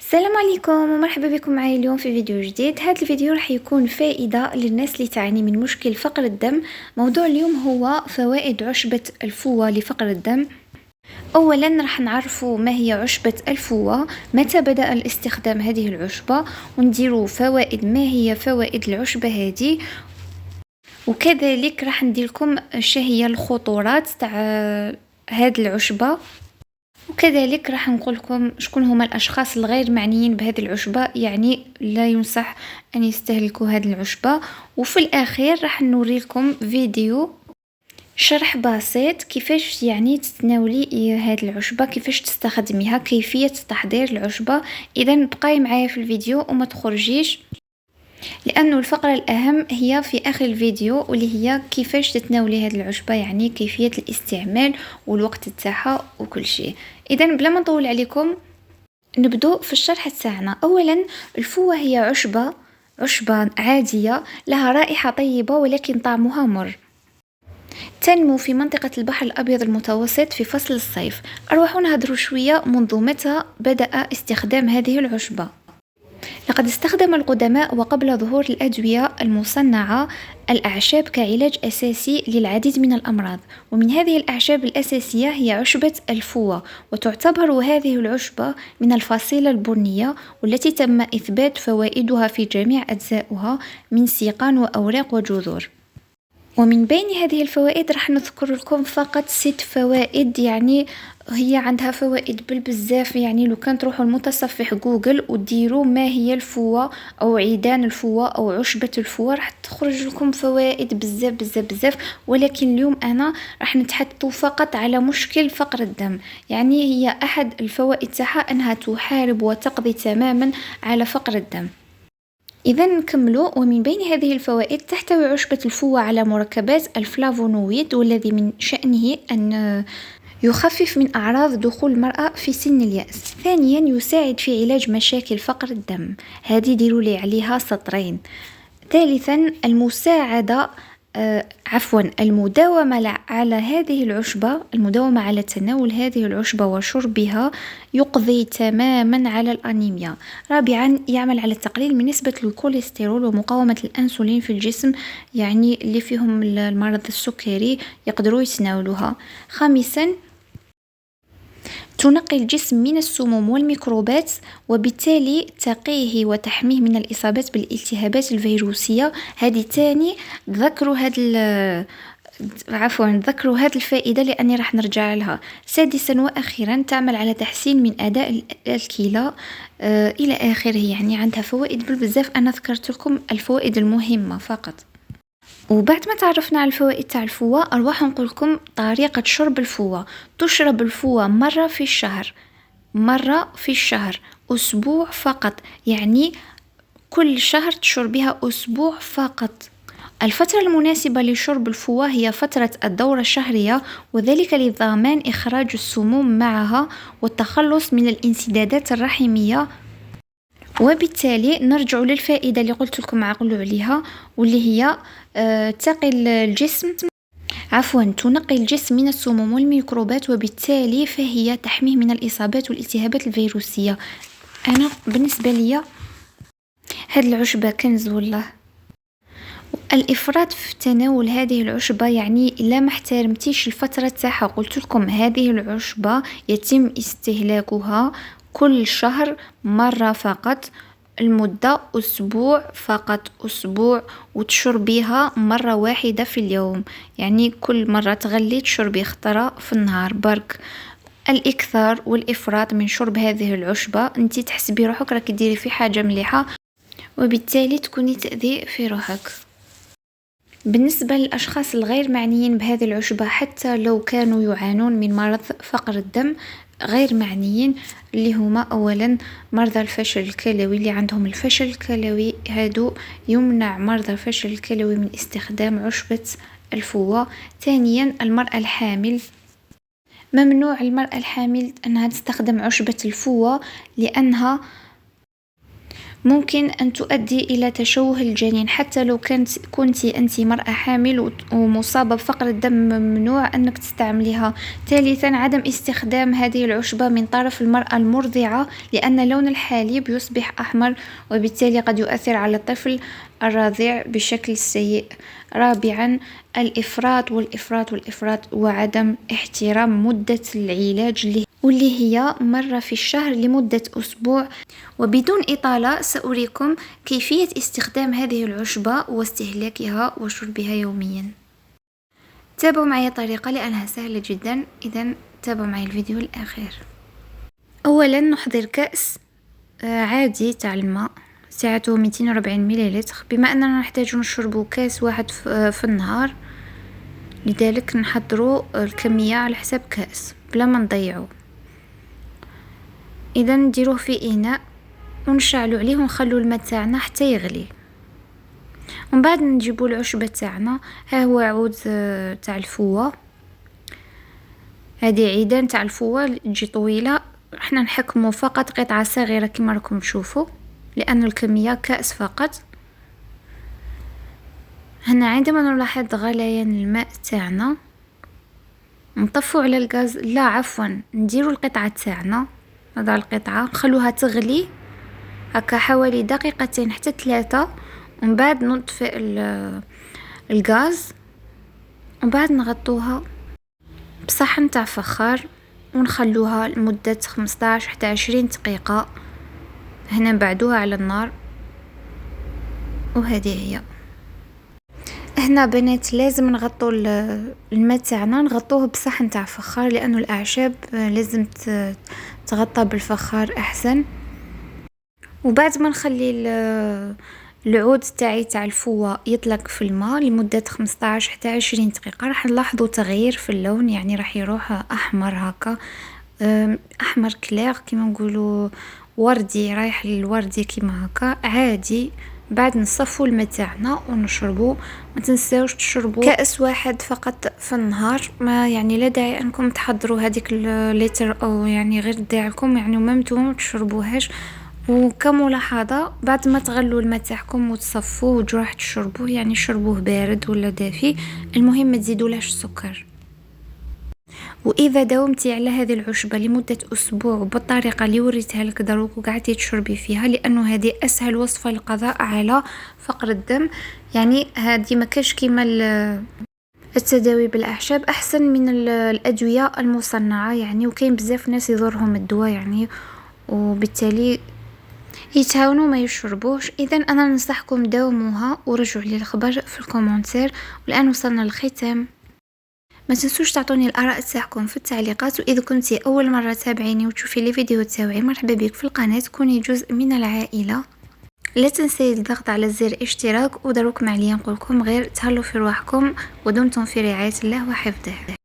السلام عليكم ومرحبا بكم معي اليوم في فيديو جديد. هذا الفيديو راح يكون فائدة للناس اللي تعاني من مشكل فقر الدم. موضوع اليوم هو فوائد عشبة الفوة لفقر الدم. اولا راح نعرفوا ما هي عشبة الفوة، متى بدأ الاستخدام هذه العشبة، ونديروا فوائد ما هي فوائد العشبة هذه، وكذلك راح ندير لكم هي الخطورات تاع هذه العشبة، وكذلك راح نقول لكم شكون هما الاشخاص الغير معنيين بهذه العشبة، يعني لا ينصح ان يستهلكوا هذه العشبة. وفي الاخير راح نوري لكم فيديو شرح بسيط كيفاش يعني تتناولي هذه العشبة، كيفاش تستخدميها، كيفية تحضير العشبة. اذا بقاي معايا في الفيديو وما تخرجيش، لأنه الفقرة الأهم هي في آخر الفيديو، واللي هي كيفاش تتناولي هذه العشبة، يعني كيفية الاستعمال والوقت تاعها وكل شيء. إذا بلا ما نطول عليكم نبدو في الشرح تاعنا. أولا الفوة هي عشبة عادية لها رائحة طيبة ولكن طعمها مر. تنمو في منطقة البحر الأبيض المتوسط في فصل الصيف. أروح نهضروا شوية منذ متى بدأ استخدام هذه العشبة. لقد استخدم القدماء وقبل ظهور الأدوية المصنعة الأعشاب كعلاج أساسي للعديد من الأمراض، ومن هذه الأعشاب الأساسية هي عشبة الفوة، وتعتبر هذه العشبة من الفصيلة البنية، والتي تم إثبات فوائدها في جميع أجزائها من سيقان وأوراق وجذور. ومن بين هذه الفوائد راح نذكر لكم فقط 6 فوائد، يعني هي عندها فوائد بالبزاف. يعني لو كان تروحوا المتصفح جوجل وديروا ما هي الفوة او عيدان الفوة او عشبة الفوة راح تخرج لكم فوائد بزاف بزاف بزاف. ولكن اليوم انا راح نتحدث فقط على مشكل فقر الدم، يعني هي احد الفوائد تاعها انها تحارب وتقضي تماما على فقر الدم. إذا نكملوا. ومن بين هذه الفوائد تحتوي عشبة الفوة على مركبات الفلافونويد، والذي من شأنه أن يخفف من أعراض دخول المرأة في سن اليأس. ثانيا يساعد في علاج مشاكل فقر الدم، هذه ديروا لي عليها سطرين. ثالثا المساعدة المداومة على هذه العشبة، المداومة على تناول هذه العشبة وشربها يقضي تماما على الأنيميا. رابعا يعمل على التقليل من نسبة الكوليسترول ومقاومة الأنسولين في الجسم، يعني اللي فيهم المرض السكري يقدروا يتناولوها. خامسا تنقي الجسم من السموم والميكروبات، وبالتالي تقيه وتحميه من الإصابات بالالتهابات الفيروسية. هذه تاني ذكروا ذكروا هذه الفائدة لأني راح نرجع لها. سادسا وأخيرا تعمل على تحسين من أداء الكلى إلى آخره. يعني عندها فوائد بالبزاف، أنا ذكرت لكم الفوائد المهمة فقط. وبعد ما تعرفنا على الفوائد تاع الفوة، أروح نقول لكم طريقة شرب الفوة. تشرب الفوة مرة في الشهر، أسبوع فقط، يعني كل شهر تشربيها أسبوع فقط. الفترة المناسبة لشرب الفوة هي فترة الدورة الشهرية، وذلك لضمان إخراج السموم معها والتخلص من الانسدادات الرحمية. وبالتالي نرجع للفائدة اللي قلت لكم عقلوا عليها، واللي هي تنقي الجسم من السموم والميكروبات، وبالتالي فهي تحميه من الإصابات والالتهابات الفيروسية. أنا بالنسبة لي هذه العشبة كنز والله. الإفراط في تناول هذه العشبة، يعني لا ما احترمتيش الفترة تاعها. قلت لكم هذه العشبة يتم استهلاكها كل شهر مرة فقط، المدة أسبوع فقط، أسبوع، وتشربيها مرة واحدة في اليوم. يعني كل مرة تغلي تشربي خطرة في النهار برك. الإكثار والإفراط من شرب هذه العشبة انتي تحسبي روحك راك ديري في حاجة مليحة، وبالتالي تكوني تأذي في روحك. بالنسبة للأشخاص الغير معنيين بهذه العشبة، حتى لو كانوا يعانون من مرض فقر الدم، غير معنيين، اللي هما أولا مرضى الفشل الكلوي، اللي عندهم الفشل الكلوي هادو يمنع مرضى الفشل الكلوي من استخدام عشبة الفوة. ثانيا المرأة الحامل، ممنوع المرأة الحامل أنها تستخدم عشبة الفوة، لأنها ممكن أن تؤدي إلى تشوه الجنين. حتى لو كنت أنت مرأة حامل ومصابة بفقر الدم، ممنوع أنك تستعمليها. ثالثا، عدم استخدام هذه العشبة من طرف المرأة المرضعة، لأن لون الحليب يصبح أحمر، وبالتالي قد يؤثر على الطفل الرضيع بشكل سيء. رابعا، الإفراط والإفراط والإفراط وعدم احترام مدة العلاج واللي هي مرة في الشهر لمدة أسبوع. وبدون إطالة سأريكم كيفية استخدام هذه العشبة واستهلاكها وشربها يوميا. تابعوا معي طريقة لأنها سهلة جدا، إذن تابعوا معي الفيديو الأخير. أولا نحضر كأس عادي تاع الماء، سعته 240 مليلتر. بما أننا نحتاج نشرب كاس واحد في النهار، لذلك نحضروا الكمية على حساب كأس بلا ما نضيعه. إذا نديروه في إناء ونشعلوا عليه ونخلوا الماء تاعنا حتى يغلي. ومن بعد نجيبوا العشبة تاعنا. ها هو عود تاع الفوة، هذه عيدان تاع الفوة تجي طويلة. احنا نحكموا فقط قطعة صغيرة كما راكم تشوفوا، لأن الكمية كأس فقط. هنا عندما نلاحظ غليان الماء تاعنا نطفو على الغاز، لا عفوا نديروا القطعة تاعنا، نضع القطعة نخلوها تغلي هكا حوالي دقيقتين حتى 3، ومن بعد نطفئ الغاز، ومن بعد نغطوها بصحن تاع فخار ونخلوها لمدة 15 حتى 20 دقيقة. هنا نبعدوها على النار. وهذه هي. هنا بنات لازم نغطوا الماء تاعنا، نغطوه بصحن تاع فخار، لانه الاعشاب لازم تغطى بالفخار احسن. وبعد ما نخلي العود تاعي تاع الفوة يطلق في الماء لمدة 15 حتى 20 دقيقة، راح نلاحظوا تغيير في اللون، يعني راح يروح احمر هكا، احمر كلير كما نقولوا، وردي، رايح للوردي كما هكا عادي. بعد نصفوا الماء تاعنا ونشربوا. ما تنساوش تشربوا كأس واحد فقط في النهار، ما يعني لا داعي انكم تحضروا هذيك اللتر، او يعني غير داعي لكم يعني وممتو تشربوهاش. وكملاحظة بعد ما تغلوا الماء تاعكم وتصفوه وتجوا راح تشربوه، يعني شربوه بارد ولا دافي، المهم ما تزيدولاش السكر. واذا داومتي على هذه العشبة لمدة اسبوع وبالطريقة اللي وريتها لك دروك وقعدتي تشربي فيها، لانه هذه اسهل وصفة للقضاء على فقر الدم. يعني هذه ما كاش كيما التداوي بالاعشاب، احسن من الادوية المصنعة يعني. وكاين بزاف ناس يضرهم الدواء يعني، وبالتالي يتهاونوا ما يشربوش. اذا انا ننصحكم داوموها ورجعوا لي الخبر في الكومنتير. والان وصلنا للختام، ما تنسوش تعطوني الاراء تاعكم في التعليقات. واذا كنتي اول مره تابعيني وتشوفي لي فيديو تاوعي، مرحبا بك في القناه، تكوني جزء من العائله. لا تنسي الضغط على زر اشتراك. ودروك معليا نقولكم غير تهلوا في رواحكم ودمتم في رعايه الله وحفظه.